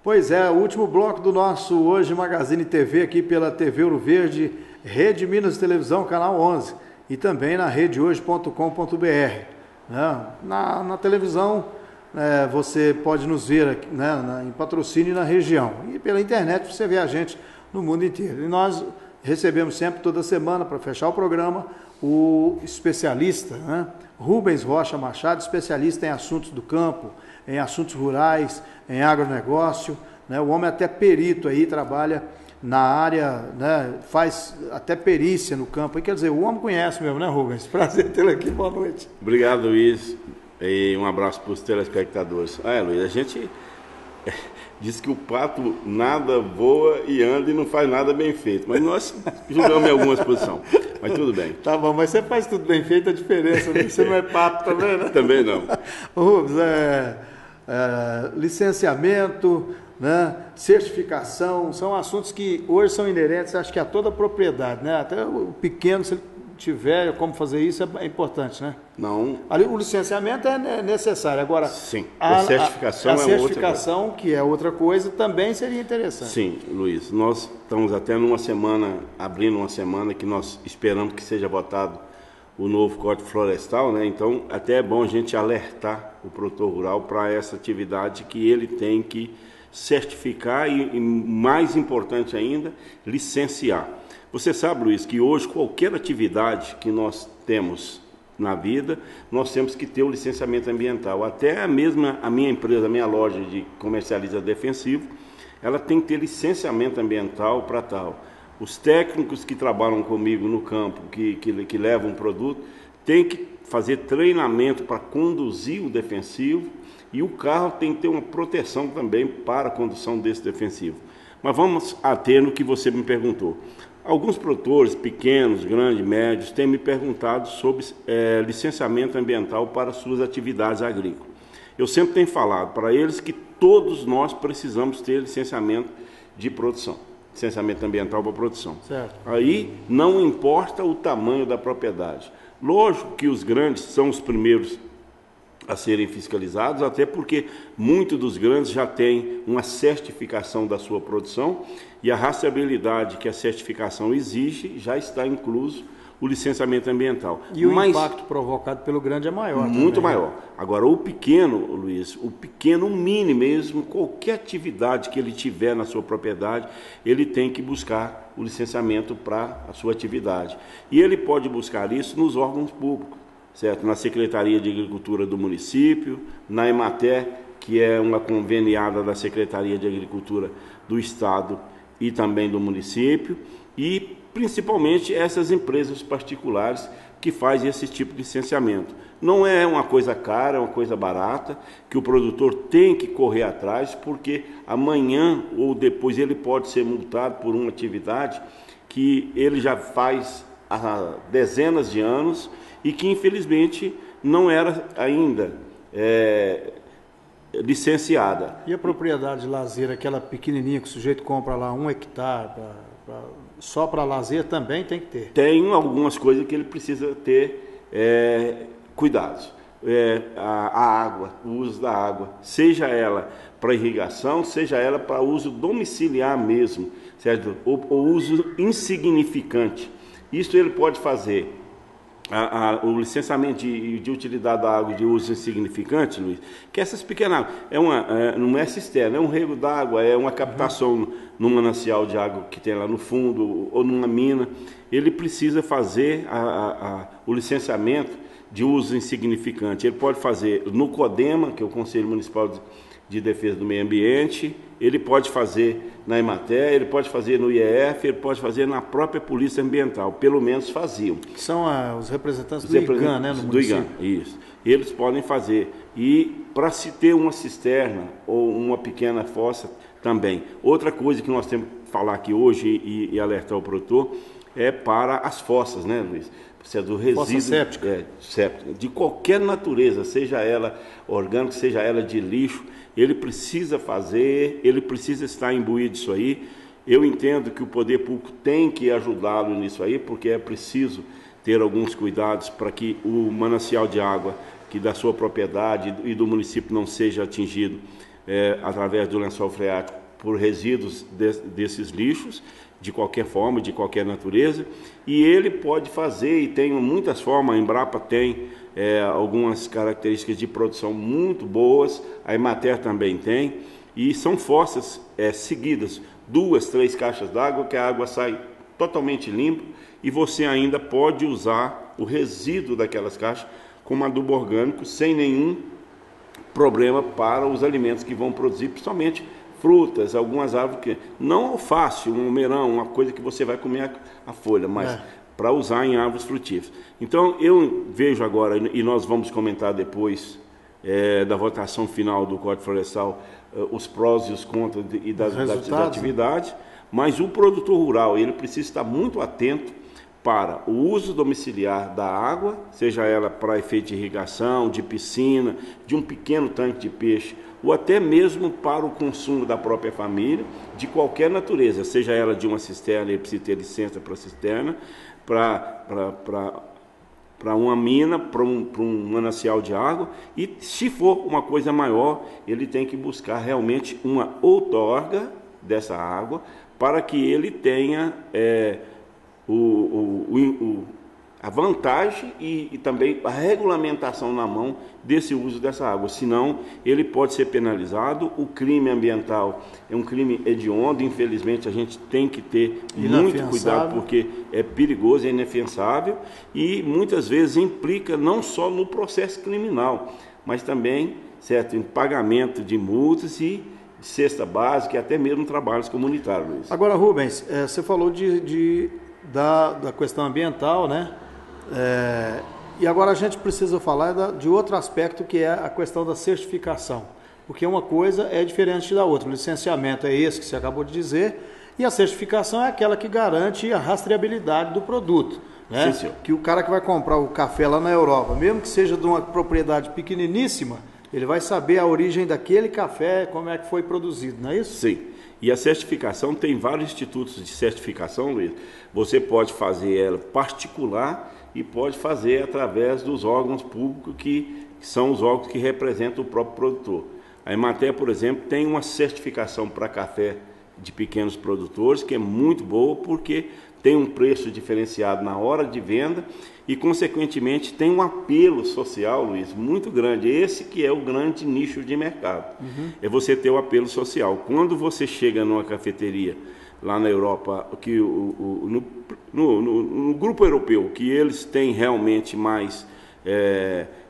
Pois é, o último bloco do nosso Hoje Magazine TV aqui pela TV Ouro Verde, Rede Minas de Televisão, canal 11, e também na redehoje.com.br. Né? Na televisão você pode nos ver aqui, né, em patrocínio na região, e pela internet você vê a gente no mundo inteiro. E nós recebemos sempre, toda semana, para fechar o programa, o especialista, né, Rubens Rocha Machado, especialista em assuntos do campo, em assuntos rurais, em agronegócio, né? O homem é até perito aí, trabalha na área, né? Faz até perícia no campo. E, quer dizer, o homem conhece mesmo, né, Rubens? Prazer tê-lo aqui, boa noite. Obrigado, Luiz, e um abraço para os telespectadores. Luiz, a gente diz que o pato nada voa e anda e não faz nada bem feito, mas nós julgamos em algumas posições, mas tudo bem. Tá bom, mas você faz tudo bem feito, a diferença, né? Você não é pato também, né? Também não. Rubens, licenciamento, né, certificação, são assuntos que hoje são inerentes, acho que a toda a propriedade, né? Até o pequeno, se ele tiver como fazer isso, é importante, né? Não. Ali, o licenciamento é necessário. Agora, sim, a certificação a certificação, que é outra coisa, também seria interessante. Sim, Luiz, nós estamos até abrindo uma semana que nós esperamos que seja votado o novo Código Florestal, né? Então, até é bom a gente alertar o produtor rural para essa atividade que ele tem que certificar e, mais importante ainda, licenciar. Você sabe, Luiz, que hoje qualquer atividade que nós temos na vida, nós temos que ter o licenciamento ambiental. Até a minha empresa, a minha loja de comercializa defensivo, ela tem que ter licenciamento ambiental para tal. Os técnicos que trabalham comigo no campo, que levam o produto, têm que fazer treinamento para conduzir o defensivo, e o carro tem que ter uma proteção também para a condução desse defensivo. Mas vamos ater no que você me perguntou. Alguns produtores, pequenos, grandes, médios, têm me perguntado sobre licenciamento ambiental para suas atividades agrícolas. Eu sempre tenho falado para eles que todos nós precisamos ter licenciamento de produção. Licenciamento ambiental para produção. Certo. Aí não importa o tamanho da propriedade. Lógico que os grandes são os primeiros a serem fiscalizados, até porque muitos dos grandes já têm uma certificação da sua produção, e a rastreabilidade que a certificação exige já está incluso o licenciamento ambiental. E o impacto provocado pelo grande é maior. Muito também, maior. Agora, o pequeno, Luiz, o mini mesmo, qualquer atividade que ele tiver na sua propriedade, ele tem que buscar o licenciamento para a sua atividade. E ele pode buscar isso nos órgãos públicos, certo? Na Secretaria de Agricultura do município, na Emater, que é uma conveniada da Secretaria de Agricultura do Estado e também do município, e principalmente essas empresas particulares que fazem esse tipo de licenciamento. Não é uma coisa cara, é uma coisa barata, que o produtor tem que correr atrás, porque amanhã ou depois ele pode ser multado por uma atividade que ele já faz há dezenas de anos e que infelizmente não era ainda licenciada. E a propriedade de lazer, aquela pequenininha que o sujeito compra lá 1 hectare, só para lazer também tem que ter? Tem algumas coisas que ele precisa ter cuidados. A água, o uso da água, seja ela para irrigação, seja ela para uso domiciliar mesmo, certo? O uso insignificante. Isso ele pode fazer. O licenciamento de utilidade da água de uso insignificante, Luiz, que essas pequenas águas, não é cisterna, é um rego d'água, é uma captação num manancial de água que tem lá no fundo ou numa mina. Ele precisa fazer o licenciamento de uso insignificante. Ele pode fazer no CODEMA, que é o Conselho Municipal de Defesa do Meio Ambiente, ele pode fazer na Emater, ele pode fazer no IEF, ele pode fazer na própria Polícia Ambiental, pelo menos faziam. Que são os representantes do IGAM, né, no município? Do IGAM, isso. Eles podem fazer. E para se ter uma cisterna ou uma pequena fossa também. Outra coisa que nós temos que falar aqui hoje e alertar o produtor é para as fossas, né, Luiz? Se é do resíduo séptica, de qualquer natureza, seja ela orgânica, seja ela de lixo, ele precisa fazer, ele precisa estar imbuído disso aí. Eu entendo que o poder público tem que ajudá-lo nisso aí, porque é preciso ter alguns cuidados para que o manancial de água que da sua propriedade e do município não seja atingido através do lençol freático por resíduos desses lixos, de qualquer forma, de qualquer natureza, e ele pode fazer, e tem muitas formas, a Embrapa tem algumas características de produção muito boas, a Emater também tem, e são fossas seguidas, 2, 3 caixas d'água, que a água sai totalmente limpa, e você ainda pode usar o resíduo daquelas caixas como adubo orgânico, sem nenhum problema para os alimentos que vão produzir, principalmente frutas, algumas árvores que não alface, um almeirão, uma coisa que você vai comer a folha, mas para usar em árvores frutíferas. Então eu vejo agora, e nós vamos comentar depois da votação final do Código Florestal, os prós e os contras das atividades, mas o produtor rural ele precisa estar muito atento para o uso domiciliar da água, seja ela para efeito de irrigação, de piscina, de um pequeno tanque de peixe, ou até mesmo para o consumo da própria família, de qualquer natureza, seja ela de uma cisterna, ele precisa ter licença para a cisterna, para uma mina, para um manancial de água, e se for uma coisa maior, ele tem que buscar realmente uma outorga dessa água, para que ele tenha a vantagem e também a regulamentação na mão desse uso dessa água, senão ele pode ser penalizado. O crime ambiental é um crime hediondo, infelizmente a gente tem que ter muito cuidado, porque é perigoso, é inafiançável, e muitas vezes implica não só no processo criminal, mas também, certo, em pagamento de multas e cesta básica e até mesmo trabalhos comunitários, Luiz. Agora, Rubens, você falou da questão ambiental, né? E agora a gente precisa falar de outro aspecto, que é a questão da certificação, porque uma coisa é diferente da outra. O licenciamento é esse que você acabou de dizer, e a certificação é aquela que garante a rastreabilidade do produto, né? Sim, que o cara que vai comprar o café lá na Europa, mesmo que seja de uma propriedade pequeniníssima, ele vai saber a origem daquele café, como é que foi produzido, não é isso? Sim. E a certificação, tem vários institutos de certificação, Luiz. Você pode fazer ela particular e pode fazer através dos órgãos públicos, que são os órgãos que representam o próprio produtor. A Emater, por exemplo, tem uma certificação para café de pequenos produtores, que é muito boa, porque tem um preço diferenciado na hora de venda e, consequentemente, tem um apelo social, Luiz, muito grande. Esse que é o grande nicho de mercado. É você ter o apelo social. Quando você chega numa cafeteria lá na Europa, que no grupo europeu, que eles têm realmente mais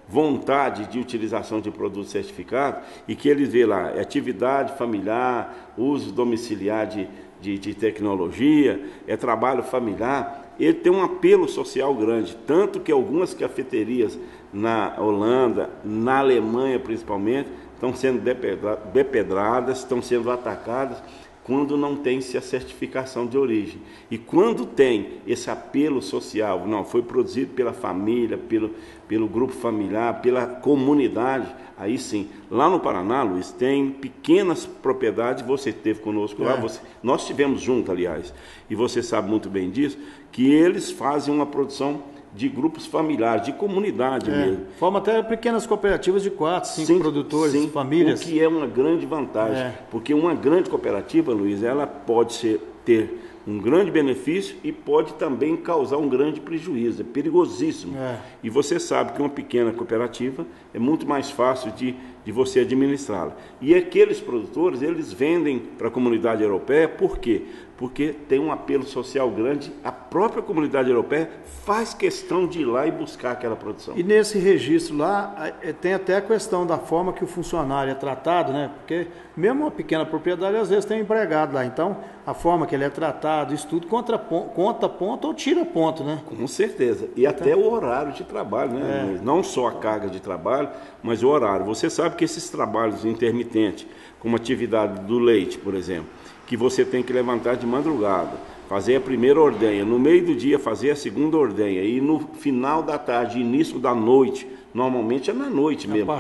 vontade de utilização de produtos certificados, e que eles vê lá atividade familiar, uso domiciliar de tecnologia, trabalho familiar, ele tem um apelo social grande, tanto que algumas cafeterias na Holanda, na Alemanha principalmente, estão sendo depedradas, estão sendo atacadas, quando não tem-se a certificação de origem. E quando tem esse apelo social, não, foi produzido pela família, pelo grupo familiar, pela comunidade, aí sim. Lá no Paraná, Luiz, tem pequenas propriedades, você esteve conosco lá, nós estivemos juntos, aliás, e você sabe muito bem disso, que eles fazem uma produção de grupos familiares, de comunidade mesmo. Forma até pequenas cooperativas de 4, 5 produtores, famílias. O que é uma grande vantagem, porque uma grande cooperativa, Luiz, ela pode ter um grande benefício e pode também causar um grande prejuízo, é perigosíssimo. E você sabe que uma pequena cooperativa é muito mais fácil de você administrá-la. E aqueles produtores, eles vendem para a comunidade europeia, por quê? Porque tem um apelo social grande, a própria comunidade europeia faz questão de ir lá e buscar aquela produção. E nesse registro lá, tem até a questão da forma que o funcionário é tratado, né? Porque mesmo uma pequena propriedade, às vezes tem um empregado lá, então a forma que ele é tratado, isso tudo conta ponto ou tira ponto, né? Com certeza, e até o horário de trabalho, né? Não só a carga de trabalho, mas o horário. Você sabe que esses trabalhos intermitentes, como a atividade do leite, por exemplo, que você tem que levantar de madrugada, fazer a primeira ordenha, no meio do dia fazer a segunda ordenha, e no final da tarde, início da noite, normalmente é na noite mesmo.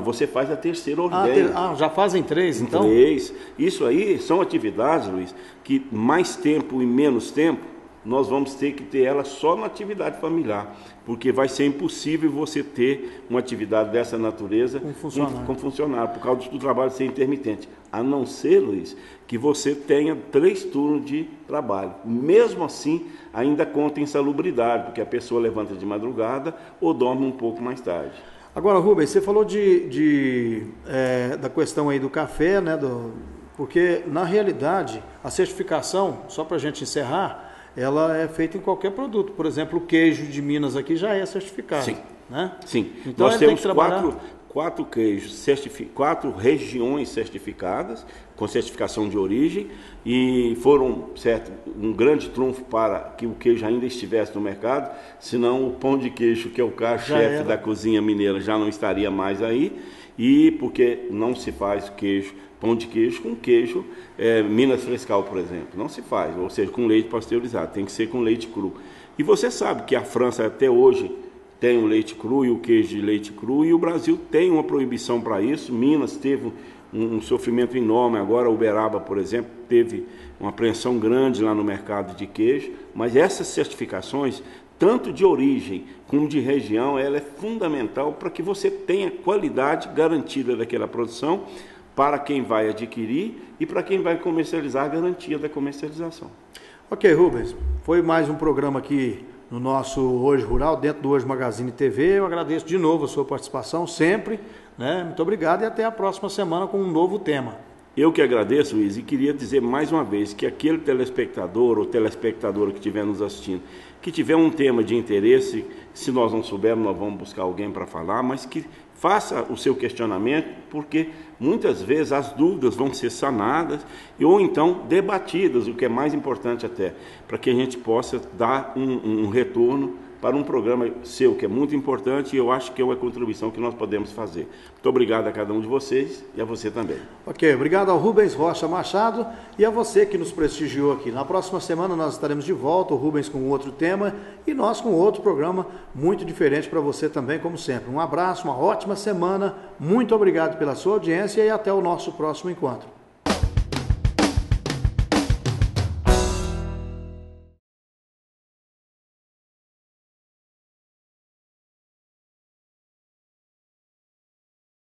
Você faz a terceira ordenha. Já fazem 3, então? 3. Isso aí são atividades, Luiz, que mais tempo e menos tempo nós vamos ter que ter ela só na atividade familiar, porque vai ser impossível você ter uma atividade dessa natureza com funcionário, por causa do trabalho ser intermitente. A não ser, Luiz, que você tenha 3 turnos de trabalho. Mesmo assim, ainda conta insalubridade, porque a pessoa levanta de madrugada ou dorme um pouco mais tarde. Agora, Rubens, você falou da questão aí do café, né? Porque, na realidade, a certificação, só para a gente encerrar, ela é feita em qualquer produto. Por exemplo, o queijo de Minas aqui já é certificado. Sim. Né? Sim. Então, nós temos 4 queijos, 4 regiões certificadas, com certificação de origem, e foram um grande trunfo para que o queijo ainda estivesse no mercado, senão o pão de queijo, que é o carro-chefe da cozinha mineira, já não estaria mais aí, e porque não se faz pão de queijo com queijo Minas Frescal, por exemplo, não se faz, ou seja, com leite pasteurizado, tem que ser com leite cru. E você sabe que a França até hoje tem o leite cru e o queijo de leite cru, e o Brasil tem uma proibição para isso. Minas teve um sofrimento enorme, agora Uberaba, por exemplo, teve uma apreensão grande lá no mercado de queijo, mas essas certificações, tanto de origem como de região, ela é fundamental para que você tenha qualidade garantida daquela produção, para quem vai adquirir e para quem vai comercializar, a garantia da comercialização. Ok, Rubens, foi mais um programa aqui no nosso Hoje Rural, dentro do Hoje Magazine TV. Eu agradeço de novo a sua participação, sempre, né? Muito obrigado e até a próxima semana com um novo tema. Eu que agradeço, Luiz, e queria dizer mais uma vez que aquele telespectador ou telespectadora que estiver nos assistindo, que tiver um tema de interesse, se nós não soubermos, nós vamos buscar alguém para falar, mas que faça o seu questionamento, porque muitas vezes as dúvidas vão ser sanadas ou então debatidas, o que é mais importante até, para que a gente possa dar um retorno para um programa seu, que é muito importante, e eu acho que é uma contribuição que nós podemos fazer. Muito obrigado a cada um de vocês e a você também. Ok, obrigado ao Rubens Rocha Machado e a você que nos prestigiou aqui. Na próxima semana nós estaremos de volta, o Rubens com outro tema e nós com outro programa muito diferente para você também, como sempre. Um abraço, uma ótima semana, muito obrigado pela sua audiência e até o nosso próximo encontro.